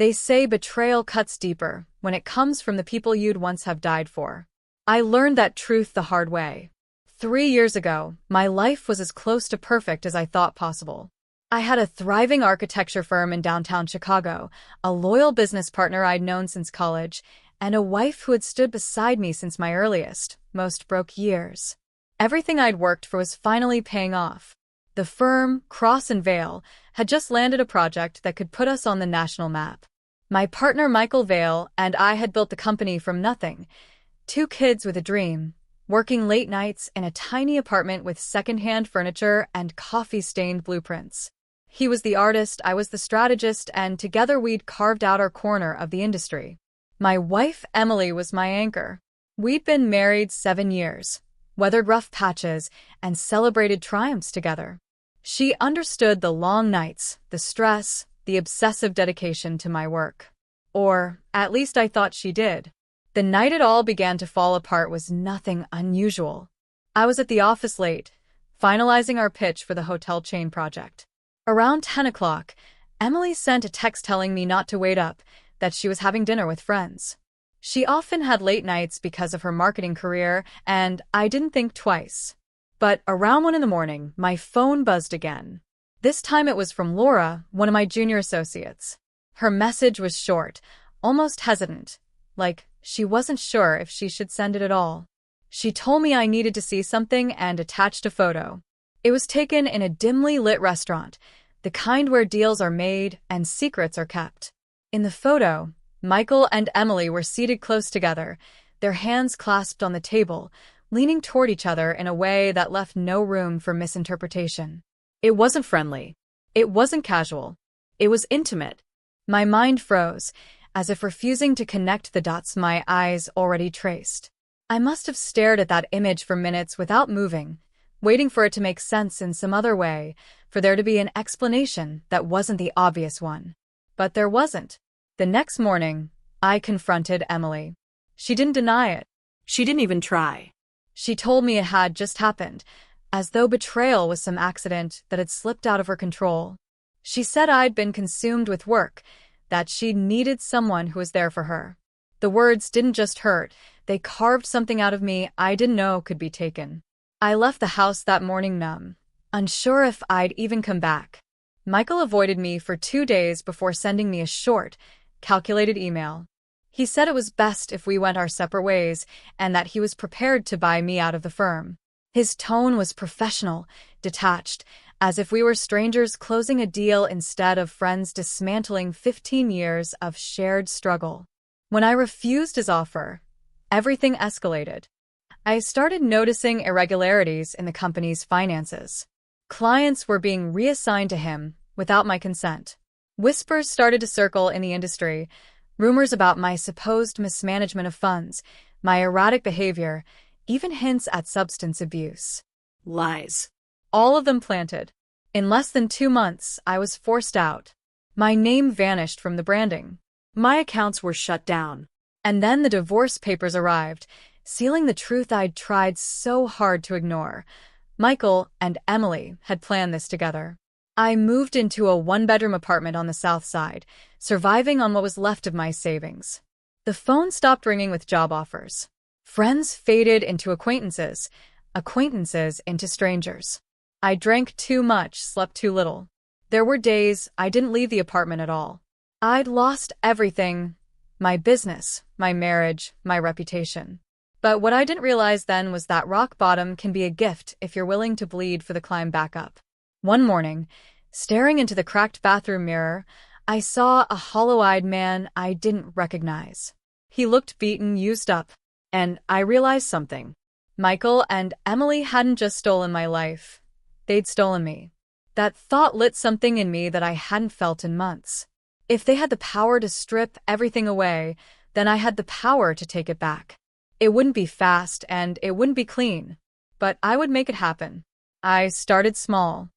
They say betrayal cuts deeper when it comes from the people you'd once have died for. I learned that truth the hard way. 3 years ago, my life was as close to perfect as I thought possible. I had a thriving architecture firm in downtown Chicago, a loyal business partner I'd known since college, and a wife who had stood beside me since my earliest, most broke years. Everything I'd worked for was finally paying off. The firm, Cross and Vale, had just landed a project that could put us on the national map. My partner Michael Vale and I had built the company from nothing. 2 kids with a dream, working late nights in a tiny apartment with secondhand furniture and coffee-stained blueprints. He was the artist, I was the strategist, and together we'd carved out our corner of the industry. My wife, Emily, was my anchor. We'd been married 7 years, weathered rough patches, and celebrated triumphs together. She understood the long nights, the stress, the obsessive dedication to my work. Or, at least I thought she did. The night it all began to fall apart was nothing unusual. I was at the office late, finalizing our pitch for the hotel chain project. Around 10 o'clock, Emily sent a text telling me not to wait up, that she was having dinner with friends. She often had late nights because of her marketing career, and I didn't think twice. But around 1 in the morning, my phone buzzed again. This time it was from Laura, one of my junior associates. Her message was short, almost hesitant, like she wasn't sure if she should send it at all. She told me I needed to see something and attached a photo. It was taken in a dimly lit restaurant, the kind where deals are made and secrets are kept. In the photo, Michael and Emily were seated close together, their hands clasped on the table, leaning toward each other in a way that left no room for misinterpretation. It wasn't friendly. It wasn't casual. It was intimate. My mind froze, as if refusing to connect the dots my eyes already traced. I must have stared at that image for minutes without moving, waiting for it to make sense in some other way, for there to be an explanation that wasn't the obvious one. But there wasn't. The next morning, I confronted Emily. She didn't deny it. She didn't even try. She told me it had just happened, as though betrayal was some accident that had slipped out of her control. She said I'd been consumed with work, that she needed someone who was there for her. The words didn't just hurt, they carved something out of me I didn't know could be taken. I left the house that morning numb, unsure if I'd even come back. Michael avoided me for 2 days before sending me a short, calculated email. He said it was best if we went our separate ways and that he was prepared to buy me out of the firm. His tone was professional, detached, as if we were strangers closing a deal instead of friends dismantling 15 years of shared struggle. When I refused his offer, everything escalated. I started noticing irregularities in the company's finances. Clients were being reassigned to him without my consent. Whispers started to circle in the industry, rumors about my supposed mismanagement of funds, my erratic behavior, even hints at substance abuse. Lies. All of them planted. In less than 2 months, I was forced out. My name vanished from the branding. My accounts were shut down. And then the divorce papers arrived, sealing the truth I'd tried so hard to ignore. Michael and Emily had planned this together. I moved into a 1-bedroom apartment on the south side, surviving on what was left of my savings. The phone stopped ringing with job offers. Friends faded into acquaintances, acquaintances into strangers. I drank too much, slept too little. There were days I didn't leave the apartment at all. I'd lost everything: my business, my marriage, my reputation. But what I didn't realize then was that rock bottom can be a gift if you're willing to bleed for the climb back up. One morning, staring into the cracked bathroom mirror, I saw a hollow-eyed man I didn't recognize. He looked beaten, used up, and I realized something. Michael and Emily hadn't just stolen my life. They'd stolen me. That thought lit something in me that I hadn't felt in months. If they had the power to strip everything away, then I had the power to take it back. It wouldn't be fast and it wouldn't be clean, but I would make it happen. I started small.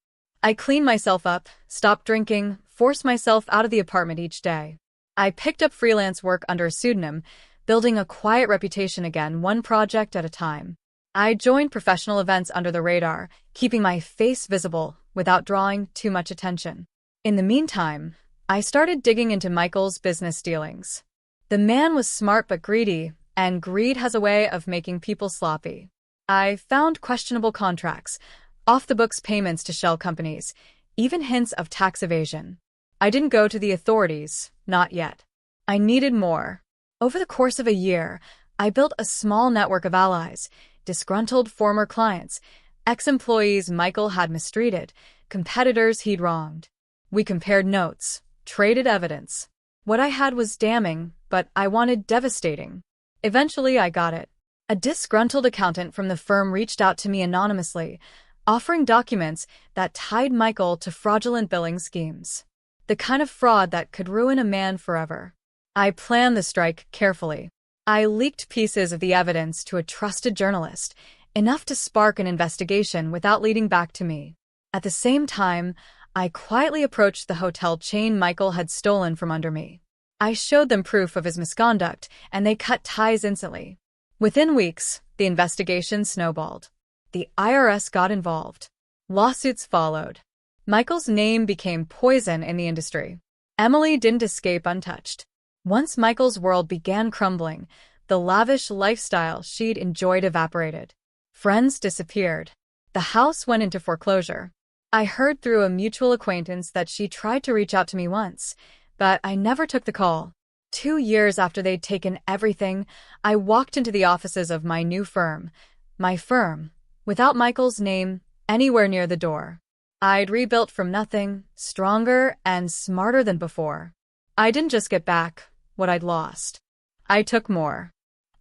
I cleaned myself up, stopped drinking, forced myself out of the apartment each day. I picked up freelance work under a pseudonym, building a quiet reputation again, one project at a time. I joined professional events under the radar, keeping my face visible without drawing too much attention. In the meantime, I started digging into Michael's business dealings. The man was smart but greedy, and greed has a way of making people sloppy. I found questionable contracts, off-the-books payments to shell companies, even hints of tax evasion. I didn't go to the authorities, not yet. I needed more. Over the course of a year, I built a small network of allies, disgruntled former clients, ex-employees Michael had mistreated, competitors he'd wronged. We compared notes, traded evidence. What I had was damning, but I wanted devastating. Eventually, I got it. A disgruntled accountant from the firm reached out to me anonymously, offering documents that tied Michael to fraudulent billing schemes. The kind of fraud that could ruin a man forever. I planned the strike carefully. I leaked pieces of the evidence to a trusted journalist, enough to spark an investigation without leading back to me. At the same time, I quietly approached the hotel chain Michael had stolen from under me. I showed them proof of his misconduct, and they cut ties instantly. Within weeks, the investigation snowballed. The IRS got involved. Lawsuits followed. Michael's name became poison in the industry. Emily didn't escape untouched. Once Michael's world began crumbling, the lavish lifestyle she'd enjoyed evaporated. Friends disappeared. The house went into foreclosure. I heard through a mutual acquaintance that she tried to reach out to me once, but I never took the call. 2 years after they'd taken everything, I walked into the offices of my new firm, without Michael's name anywhere near the door. I'd rebuilt from nothing, stronger and smarter than before. I didn't just get back what I'd lost. I took more.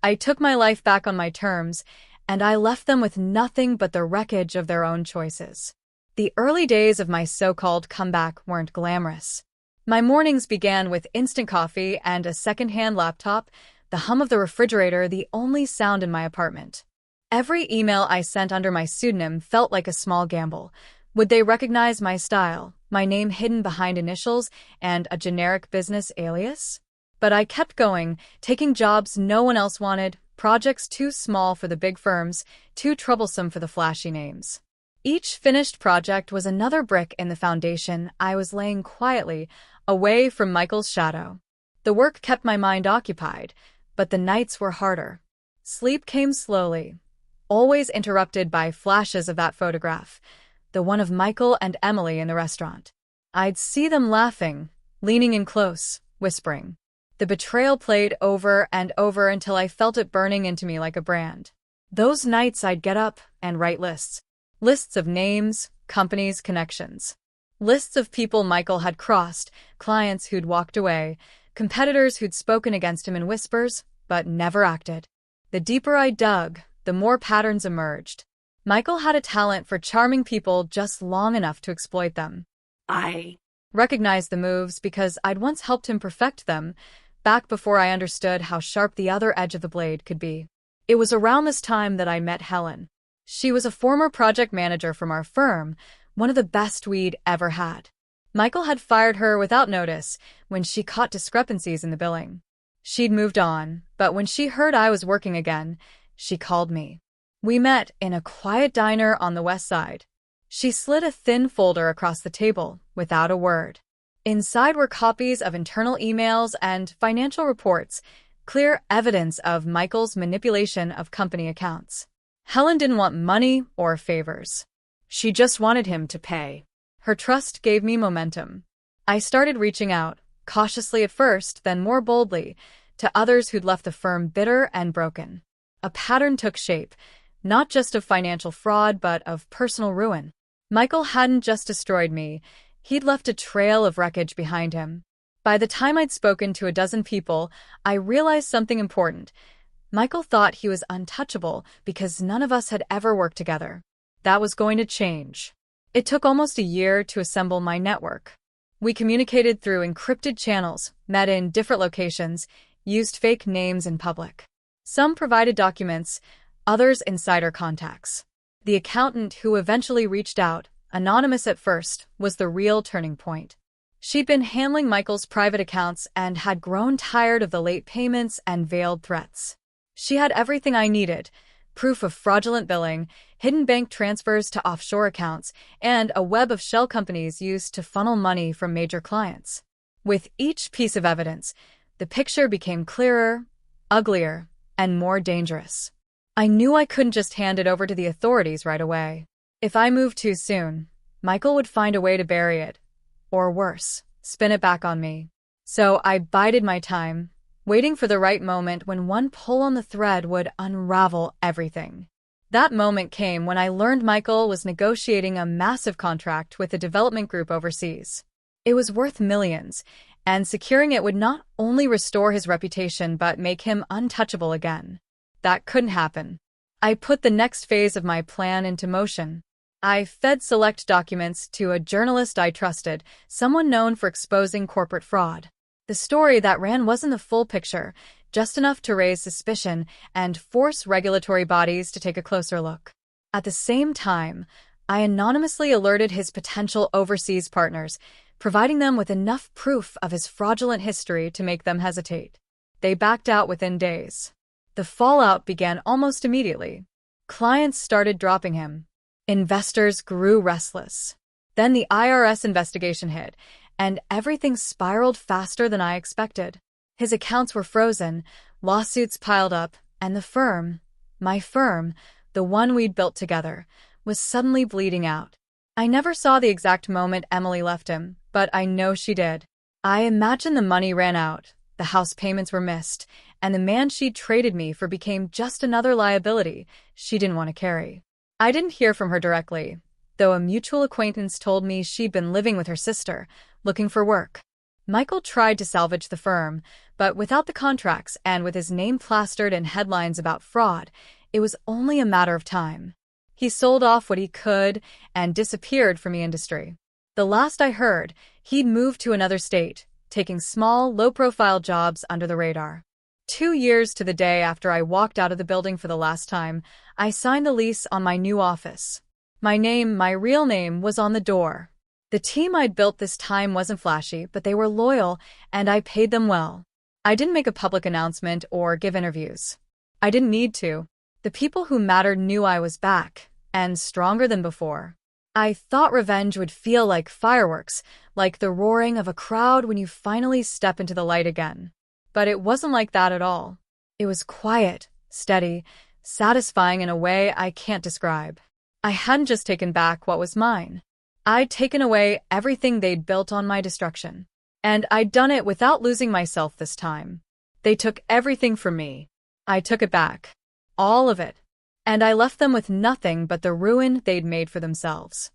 I took my life back on my terms, and I left them with nothing but the wreckage of their own choices. The early days of my so-called comeback weren't glamorous. My mornings began with instant coffee and a second-hand laptop, the hum of the refrigerator the only sound in my apartment. Every email I sent under my pseudonym felt like a small gamble. Would they recognize my style, my name hidden behind initials, and a generic business alias? But I kept going, taking jobs no one else wanted, projects too small for the big firms, too troublesome for the flashy names. Each finished project was another brick in the foundation I was laying quietly, away from Michael's shadow. The work kept my mind occupied, but the nights were harder. Sleep came slowly, always interrupted by flashes of that photograph, the one of Michael and Emily in the restaurant. I'd see them laughing, leaning in close, whispering. The betrayal played over and over until I felt it burning into me like a brand. Those nights I'd get up and write lists. Lists of names, companies, connections. Lists of people Michael had crossed, clients who'd walked away, competitors who'd spoken against him in whispers, but never acted. The deeper I dug, the more patterns emerged. Michael had a talent for charming people just long enough to exploit them. I Recognized the moves because I'd once helped him perfect them, back before I understood how sharp the other edge of the blade could be. It was around this time that I met Helen. She was a former project manager from our firm, one of the best we'd ever had. Michael had fired her without notice when she caught discrepancies in the billing. She'd moved on, but when she heard I was working again, she called me. We met in a quiet diner on the west side. She slid a thin folder across the table, without a word. Inside were copies of internal emails and financial reports, clear evidence of Michael's manipulation of company accounts. Helen didn't want money or favors. She just wanted him to pay. Her trust gave me momentum. I started reaching out, cautiously at first, then more boldly, to others who'd left the firm bitter and broken. A pattern took shape, not just of financial fraud but of personal ruin. Michael hadn't just destroyed me, he'd left a trail of wreckage behind him. By the time I'd spoken to a dozen people, I realized something important. Michael thought he was untouchable because none of us had ever worked together. That was going to change. It took almost a year to assemble my network. We communicated through encrypted channels, met in different locations, used fake names in public. Some provided documents, others insider contacts. The accountant who eventually reached out, anonymous at first, was the real turning point. She'd been handling Michael's private accounts and had grown tired of the late payments and veiled threats. She had everything I needed: proof of fraudulent billing, hidden bank transfers to offshore accounts, and a web of shell companies used to funnel money from major clients. With each piece of evidence, the picture became clearer, uglier, and more dangerous. I knew I couldn't just hand it over to the authorities right away. If I moved too soon, Michael would find a way to bury it, or worse, spin it back on me. So I bided my time, waiting for the right moment when one pull on the thread would unravel everything. That moment came when I learned Michael was negotiating a massive contract with a development group overseas. It was worth millions, and securing it would not only restore his reputation but make him untouchable again. That couldn't happen. I put the next phase of my plan into motion. I fed select documents to a journalist I trusted, someone known for exposing corporate fraud. The story that ran wasn't the full picture, just enough to raise suspicion and force regulatory bodies to take a closer look. At the same time, I anonymously alerted his potential overseas partners, providing them with enough proof of his fraudulent history to make them hesitate. They backed out within days. The fallout began almost immediately. Clients started dropping him. Investors grew restless. Then the IRS investigation hit, and everything spiraled faster than I expected. His accounts were frozen, lawsuits piled up, and the firm, my firm, the one we'd built together, was suddenly bleeding out. I never saw the exact moment Emily left him, but I know she did. I imagine the money ran out, the house payments were missed, and the man she'd traded me for became just another liability she didn't want to carry. I didn't hear from her directly, though a mutual acquaintance told me she'd been living with her sister, looking for work. Michael tried to salvage the firm, but without the contracts and with his name plastered in headlines about fraud, it was only a matter of time. He sold off what he could and disappeared from the industry. The last I heard, he'd moved to another state, taking small, low-profile jobs under the radar. 2 years to the day after I walked out of the building for the last time, I signed the lease on my new office. My real name, was on the door. The team I'd built this time wasn't flashy, but they were loyal, and I paid them well. I didn't make a public announcement or give interviews. I didn't need to. The people who mattered knew I was back, and stronger than before. I thought revenge would feel like fireworks, like the roaring of a crowd when you finally step into the light again. But it wasn't like that at all. It was quiet, steady, satisfying in a way I can't describe. I hadn't just taken back what was mine. I'd taken away everything they'd built on my destruction. And I'd done it without losing myself this time. They took everything from me. I took it back. All of it. And I left them with nothing but the ruin they'd made for themselves.